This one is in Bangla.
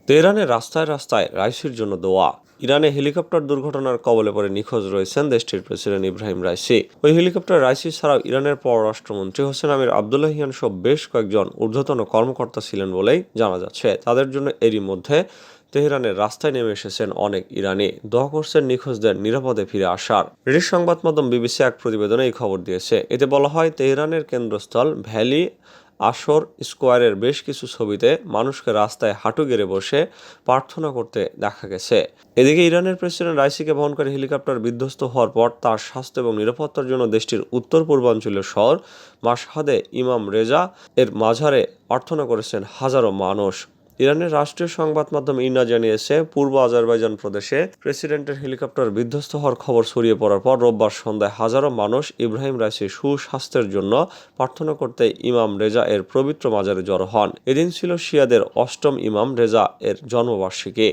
তেহরানের রাস্তায় রাস্তায় রাইসির জন্য দোয়া। ইরানে হেলিকপ্টার দুর্ঘটনার কবলে পড়ে নিখোঁজ রয়েছেন দেশটির প্রেসিডেন্ট ইব্রাহিম রাইসি। ওই হেলিকপ্টার রাইসি ছাড়াও ইরানের পররাষ্ট্রমন্ত্রী হোসেন আমির আবদুল্লাহিয়ান সহ বেশ কয়েকজন ঊর্ধ্বতন কর্মকর্তা ছিলেন বলেই জানা যাচ্ছে। তাদের জন্য এরই মধ্যে তেহরানের রাস্তায় নেমে এসেছেন অনেক ইরানি। দোয়া করছেন নিখোঁজদের নিরাপদে ফিরে আসার। ব্রিটিশ সংবাদ মাধ্যম বিবিসি এক প্রতিবেদনে এই খবর দিয়েছে। এতে বলা হয়, তেহরানের কেন্দ্রস্থল ভ্যালি আসর স্কোয়ারের বেশ কিছু ছবিতে মানুষকে রাস্তায় হাঁটু গেড়ে বসে প্রার্থনা করতে দেখা গেছে। এদিকে ইরানের প্রেসিডেন্ট রাইসিকে বহনকারী হেলিকপ্টার বিধ্বস্ত হওয়ার পর তার স্বাস্থ্য এবং নিরাপত্তার জন্য দেশটির উত্তর পূর্বাঞ্চলীয় শহর মাশহাদে ইমাম রেজা এর মাঝারে প্রার্থনা করেছেন হাজারো মানুষ। ইরানের রাষ্ট্রীয় সংবাদ মাধ্যম ইরনা জানিয়েছে, পূর্ব আজারবাইজান প্রদেশে প্রেসিডেন্টের হেলিকপ্টার বিধ্বস্ত হওয়ার খবর ছড়িয়ে পড়ার পর রোববার সন্ধ্যায় হাজারো মানুষ ইব্রাহিম রাইসির সুস্বাস্থ্যের জন্য প্রার্থনা করতে ইমাম রেজা এর পবিত্র মাজারে জড়ো হন। এদিন ছিল শিয়াদের অষ্টম ইমাম রেজা এর জন্মবার্ষিকী।